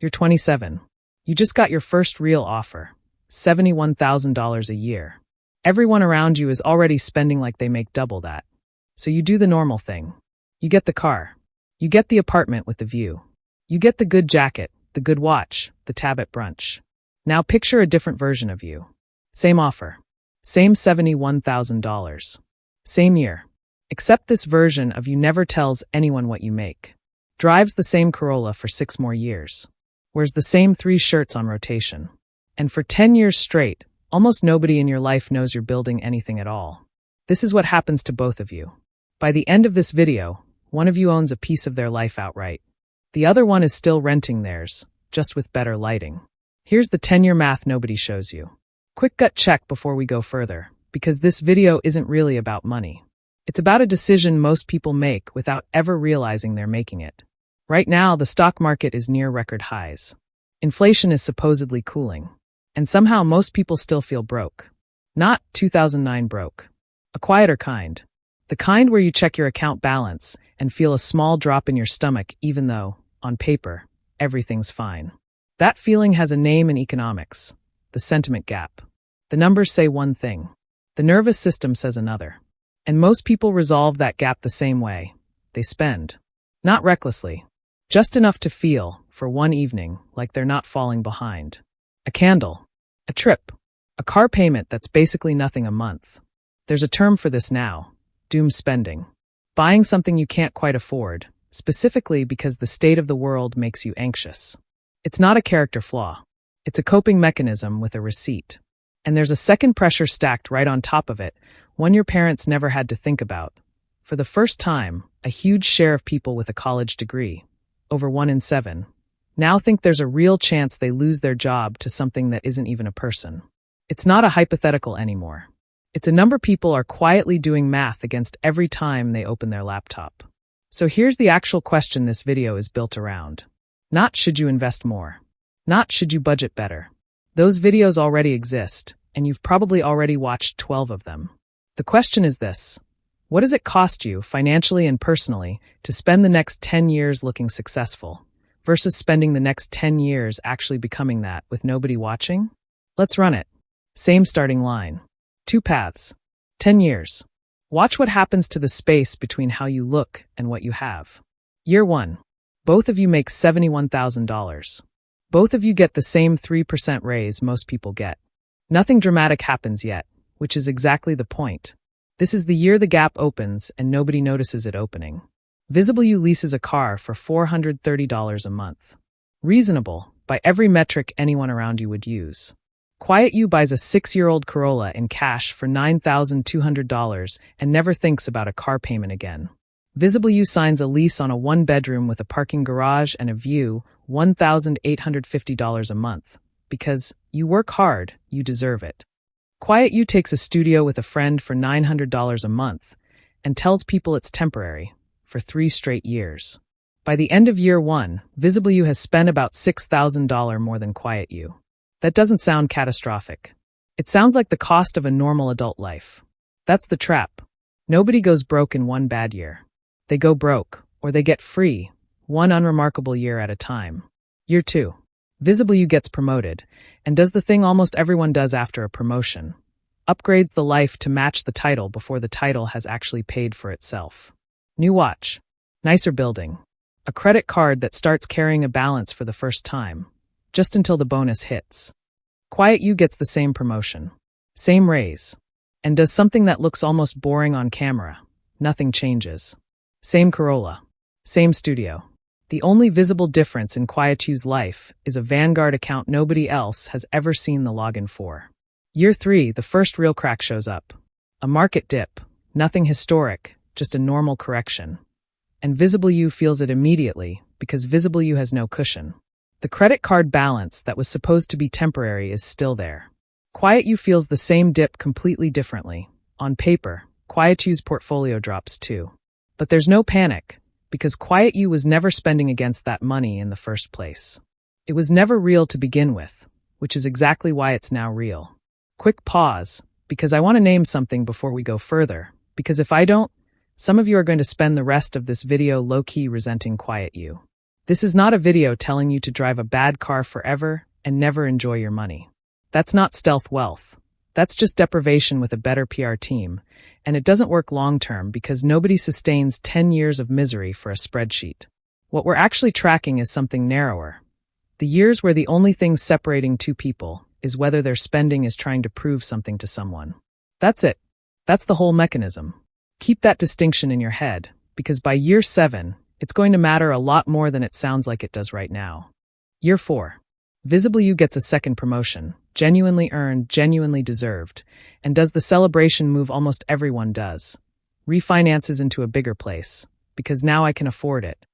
You're 27. You just got your first real offer, $71,000 a year. Everyone around you is already spending like they make double that. So you do the normal thing. You get the car. You get the apartment with the view. You get the good jacket, the good watch, the tab at brunch. Now picture a different version of you. Same offer. Same $71,000. Same year. Except this version of you never tells anyone what you make. Drives the same Corolla for 6 more years. Wears the same 3 shirts on rotation. And for 10 years straight, almost nobody in your life knows you're building anything at all. This is what happens to both of you. By the end of this video, one of you owns a piece of their life outright. The other one is still renting theirs, just with better lighting. Here's the 10-year math nobody shows you. Quick gut check before we go further, because this video isn't really about money. It's about a decision most people make without ever realizing they're making it. Right now, the stock market is near record highs. Inflation is supposedly cooling. And somehow most people still feel broke. Not 2009 broke. A quieter kind. The kind where you check your account balance and feel a small drop in your stomach even though, on paper, everything's fine. That feeling has a name in economics. The sentiment gap. The numbers say one thing. The nervous system says another. And most people resolve that gap the same way. They spend. Not recklessly. Just enough to feel, for one evening, like they're not falling behind. A candle. A trip. A car payment that's basically nothing a month. There's a term for this now. Doom spending. Buying something you can't quite afford, specifically because the state of the world makes you anxious. It's not a character flaw. It's a coping mechanism with a receipt. And there's a second pressure stacked right on top of it, one your parents never had to think about. For the first time, a huge share of people with a college degree, over 1 in 7, now think there's a real chance they lose their job to something that isn't even a person. It's not a hypothetical anymore. It's a number people are quietly doing math against every time they open their laptop. So here's the actual question this video is built around. Not should you invest more. Not should you budget better. Those videos already exist, and you've probably already watched 12 of them. The question is this. What does it cost you, financially and personally, to spend the next 10 years looking successful, versus spending the next 10 years actually becoming that with nobody watching? Let's run it. Same starting line. 2 paths. 10 years. Watch what happens to the space between how you look and what you have. Year 1. Both of you make $71,000. Both of you get the same 3% raise most people get. Nothing dramatic happens yet, which is exactly the point. This is the year the gap opens and nobody notices it opening. Visible You leases a car for $430 a month. Reasonable, by every metric anyone around you would use. Quiet You buys a 6-year-old Corolla in cash for $9,200 and never thinks about a car payment again. Visible You signs a lease on a 1-bedroom with a parking garage and a view, $1,850 a month. Because you work hard, you deserve it. Quiet You takes a studio with a friend for $900 a month and tells people it's temporary, for 3 straight years. By the end of year 1, Visible You has spent about $6,000 more than Quiet You. That doesn't sound catastrophic. It sounds like the cost of a normal adult life. That's the trap. Nobody goes broke in one bad year. They go broke, or they get free, one unremarkable year at a time. Year 2. Visible You gets promoted, and does the thing almost everyone does after a promotion. Upgrades the life to match the title before the title has actually paid for itself. New watch. Nicer building. A credit card that starts carrying a balance for the first time, just until the bonus hits. Quiet You gets the same promotion. Same raise. And does something that looks almost boring on camera. Nothing changes. Same Corolla. Same studio. The only visible difference in Quiet You's life is a Vanguard account nobody else has ever seen the login for. Year 3, the first real crack shows up. A market dip. Nothing historic, just a normal correction. And Visible You feels it immediately because Visible You has no cushion. The credit card balance that was supposed to be temporary is still there. Quiet You feels the same dip completely differently. On paper, Quiet You's portfolio drops too. But there's no panic, because Quiet You was never spending against that money in the first place. It was never real to begin with, which is exactly why it's now real. Quick pause, because I want to name something before we go further, because if I don't, some of you are going to spend the rest of this video low-key resenting Quiet You. This is not a video telling you to drive a bad car forever and never enjoy your money. That's not stealth wealth. That's just deprivation with a better PR team, and it doesn't work long-term because nobody sustains 10 years of misery for a spreadsheet. What we're actually tracking is something narrower. The years where the only thing separating two people is whether their spending is trying to prove something to someone. That's it. That's the whole mechanism. Keep that distinction in your head, because by year 7, it's going to matter a lot more than it sounds like it does right now. Year 4. Visible You gets a second promotion, genuinely earned, genuinely deserved, and does the celebration move almost everyone does. Refinances into a bigger place, because now I can afford it.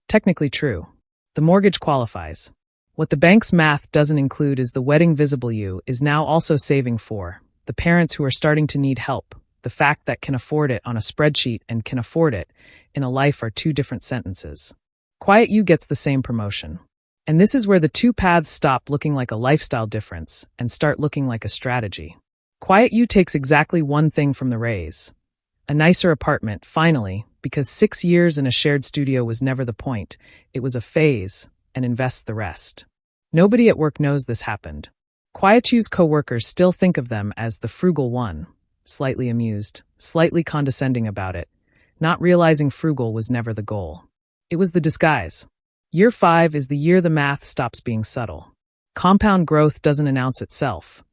Technically true. The mortgage qualifies. What the bank's math doesn't include is the wedding Visible You is now also saving for, the parents who are starting to need help. The fact that can afford it on a spreadsheet and can afford it in a life are two different sentences. Quiet You gets the same promotion. And this is where the two paths stop looking like a lifestyle difference and start looking like a strategy. Quiet You takes exactly one thing from the raise. A nicer apartment, finally, because 6 years in a shared studio was never the point. It was a phase, and invests the rest. Nobody at work knows this happened. Quiet You's co-workers still think of them as the frugal one, slightly amused, slightly condescending about it, not realizing frugal was never the goal. It was the disguise. Year 5 is the year the math stops being subtle. Compound growth doesn't announce itself.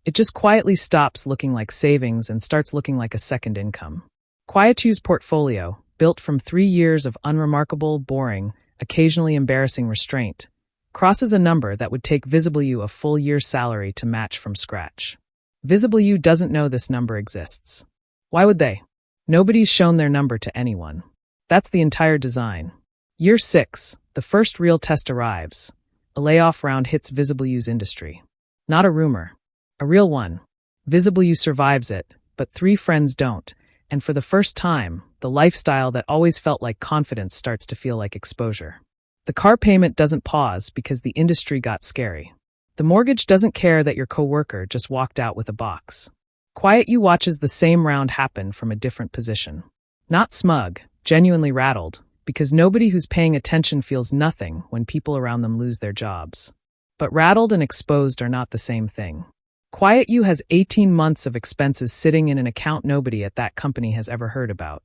It just quietly stops looking like savings and starts looking like a second income. Quiet You's portfolio, built from 3 years of unremarkable, boring, occasionally embarrassing restraint, crosses a number that would take Visible You a full year's salary to match from scratch. Visible You doesn't know this number exists. Why would they? Nobody's shown their number to anyone. That's the entire design. Year 6, the first real test arrives. A layoff round hits Visible You's industry. Not a rumor. A real one. Visible You survives it, but 3 friends don't, and for the first time, the lifestyle that always felt like confidence starts to feel like exposure. The car payment doesn't pause because the industry got scary. The mortgage doesn't care that your coworker just walked out with a box. Quiet You watches the same round happen from a different position. Not smug, genuinely rattled, because nobody who's paying attention feels nothing when people around them lose their jobs. But rattled and exposed are not the same thing. Quiet You has 18 months of expenses sitting in an account nobody at that company has ever heard about.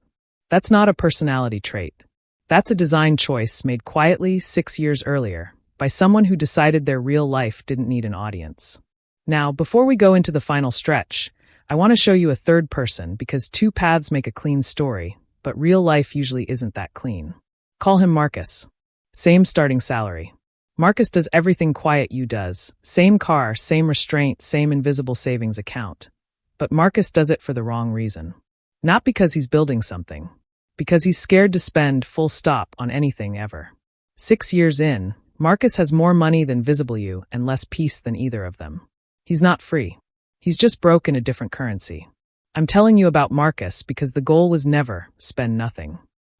That's not a personality trait. That's a design choice made quietly 6 years earlier by someone who decided their real life didn't need an audience. Now, before we go into the final stretch, I want to show you a third person because 2 paths make a clean story, but real life usually isn't that clean. Call him Marcus. Same starting salary. Marcus does everything Quiet You does. Same car, same restraint, same invisible savings account. But Marcus does it for the wrong reason. Not because he's building something. Because he's scared to spend full stop on anything ever. 6 years in, Marcus has more money than Visible You and less peace than either of them. He's not free. He's just broke in a different currency. I'm telling you about Marcus because the goal was never spend nothing.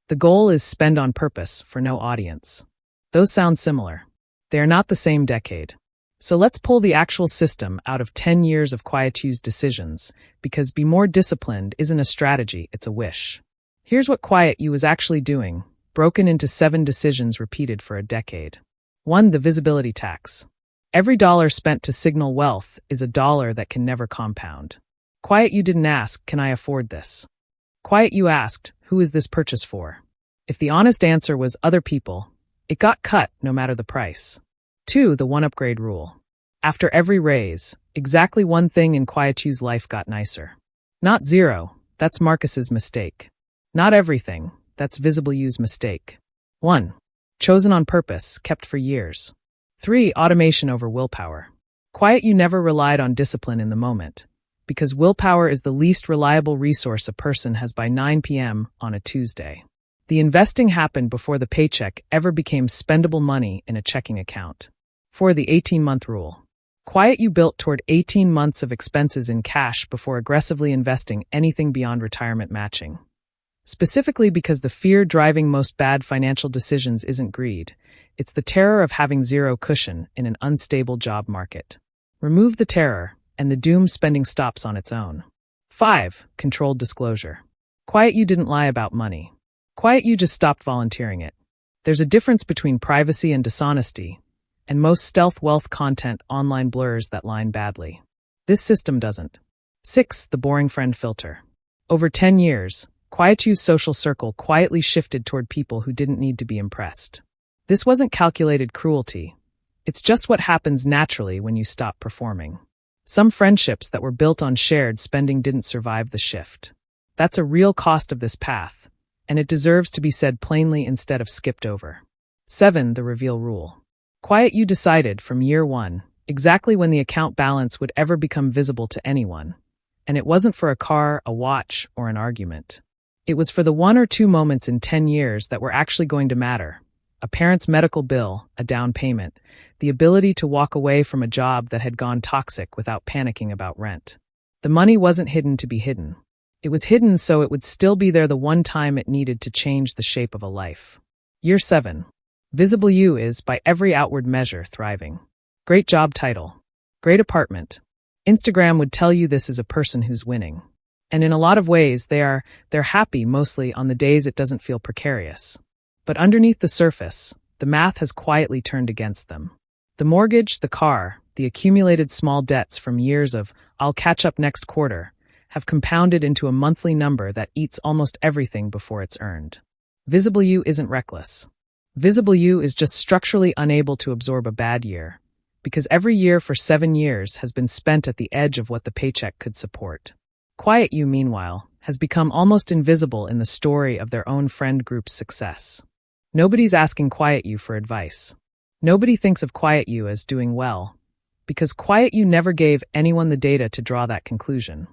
The goal is spend on purpose for no audience. Those sound similar. They are not the same decade. So let's pull the actual system out of 10 years of Quiet You's decisions, because be more disciplined isn't a strategy, it's a wish. Here's what Quiet You is actually doing, broken into 7 decisions repeated for a decade. 1. The visibility tax. Every dollar spent to signal wealth is a dollar that can never compound. Quiet You didn't ask, can I afford this? Quiet You asked, who is this purchase for? If the honest answer was other people, it got cut no matter the price. 2. The 1 upgrade rule. After every raise, exactly one thing in Quiet You's life got nicer. Not 0, that's Marcus's mistake. Not everything, that's Visible You's mistake. 1. Chosen on purpose, kept for years. 3. Automation over willpower. Quiet You never relied on discipline in the moment, because willpower is the least reliable resource a person has by 9 p.m. on a Tuesday. The investing happened before the paycheck ever became spendable money in a checking account. 4. The 18-month rule. Quiet You built toward 18 months of expenses in cash before aggressively investing anything beyond retirement matching. Specifically because the fear driving most bad financial decisions isn't greed, it's the terror of having 0 cushion in an unstable job market. Remove the terror, and the doom spending stops on its own. 5. Controlled disclosure. Quiet You didn't lie about money. Quiet You just stopped volunteering it. There's a difference between privacy and dishonesty, and most stealth wealth content online blurs that line badly. This system doesn't. 6. The boring friend filter. Over 10 years, Quietude's social circle quietly shifted toward people who didn't need to be impressed. This wasn't calculated cruelty. It's just what happens naturally when you stop performing. Some friendships that were built on shared spending didn't survive the shift. That's a real cost of this path, and it deserves to be said plainly instead of skipped over. 7. The reveal rule. Quietude decided from year one exactly when the account balance would ever become visible to anyone. And it wasn't for a car, a watch, or an argument. It was for the 1 or 2 moments in 10 years that were actually going to matter. A parent's medical bill, a down payment, the ability to walk away from a job that had gone toxic without panicking about rent. The money wasn't hidden to be hidden. It was hidden so it would still be there the one time it needed to change the shape of a life. Year 7. Visible You is, by every outward measure, thriving. Great job title. Great apartment. Instagram would tell you this is a person who's winning. And in a lot of ways, they're happy mostly on the days it doesn't feel precarious. But underneath the surface, the math has quietly turned against them. The mortgage, the car, the accumulated small debts from years of "I'll catch up next quarter" have compounded into a monthly number that eats almost everything before it's earned. Visible You isn't reckless. Visible You is just structurally unable to absorb a bad year, because every year for 7 years has been spent at the edge of what the paycheck could support. Quiet You, meanwhile, has become almost invisible in the story of their own friend group's success. Nobody's asking Quiet You for advice. Nobody thinks of Quiet You as doing well, because Quiet You never gave anyone the data to draw that conclusion.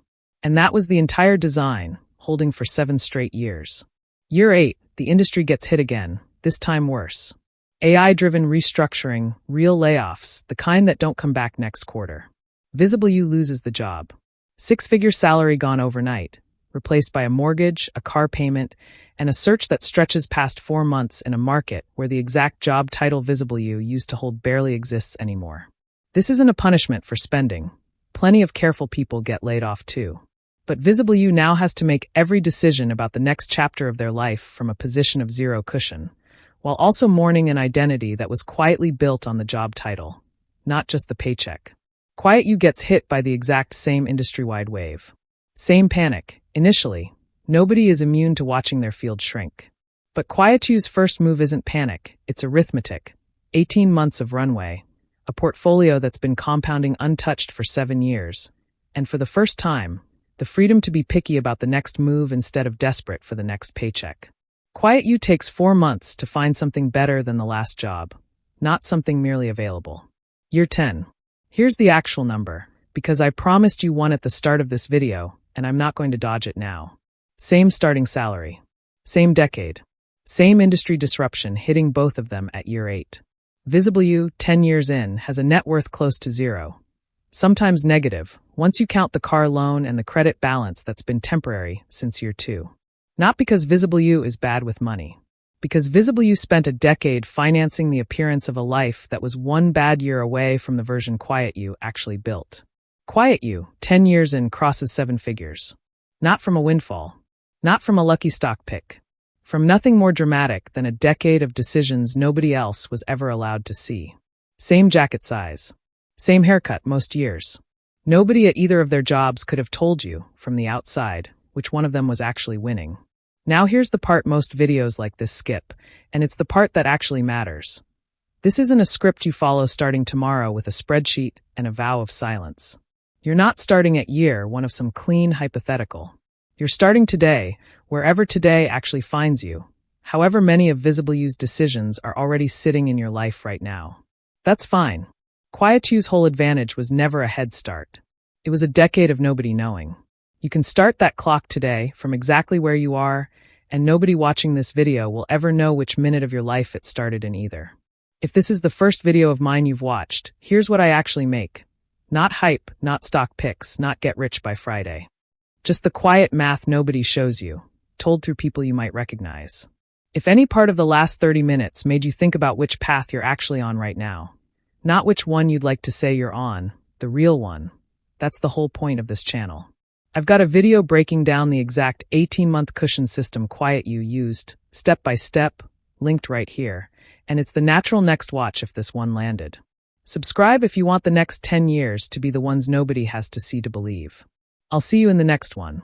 And that was the entire design, holding for 7 straight years. Year 8, the industry gets hit again, this time worse. AI-driven restructuring, real layoffs, the kind that don't come back next quarter. Visible You loses the job. 6-figure salary gone overnight, replaced by a mortgage, a car payment, and a search that stretches past 4 months in a market where the exact job title Visible You used to hold barely exists anymore. This isn't a punishment for spending. Plenty of careful people get laid off too. But Visible You now has to make every decision about the next chapter of their life from a position of zero cushion, while also mourning an identity that was quietly built on the job title, not just the paycheck. Quiet You gets hit by the exact same industry-wide wave. Same panic. Initially, nobody is immune to watching their field shrink. But Quietude's first move isn't panic, it's arithmetic. 18 months of runway, a portfolio that's been compounding untouched for 7 years, and for the first time, the freedom to be picky about the next move instead of desperate for the next paycheck. Quiet You takes 4 months to find something better than the last job, not something merely available. Year 10. Here's the actual number, because I promised you one at the start of this video, and I'm not going to dodge it now. Same starting salary. Same decade. Same industry disruption hitting both of them at year 8. Visible You, 10 years in, has a net worth close to zero. Sometimes negative, once you count the car loan and the credit balance that's been temporary since year 2. Not because Visible You is bad with money. Because Visible You spent a decade financing the appearance of a life that was 1 bad year away from the version Quiet You actually built. Quiet You, 10 years in, crosses 7 figures. Not from a windfall. Not from a lucky stock pick. From nothing more dramatic than a decade of decisions nobody else was ever allowed to see. Same jacket size. Same haircut most years. Nobody at either of their jobs could have told you, from the outside, which one of them was actually winning. Now here's the part most videos like this skip, and it's the part that actually matters. This isn't a script you follow starting tomorrow with a spreadsheet and a vow of silence. You're not starting at year 1 of some clean hypothetical. You're starting today, wherever today actually finds you. However many of Visible You's decisions are already sitting in your life right now. That's fine. Quietude's whole advantage was never a head start. It was a decade of nobody knowing. You can start that clock today from exactly where you are, and nobody watching this video will ever know which minute of your life it started in either. If this is the first video of mine you've watched, here's what I actually make. Not hype, not stock picks, not get rich by Friday. Just the quiet math nobody shows you, told through people you might recognize. If any part of the last 30 minutes made you think about which path you're actually on right now, not which one you'd like to say you're on, the real one, that's the whole point of this channel. I've got a video breaking down the exact 18-month cushion system Quiet You used, step by step, linked right here, and it's the natural next watch if this one landed. Subscribe if you want the next 10 years to be the ones nobody has to see to believe. I'll see you in the next one.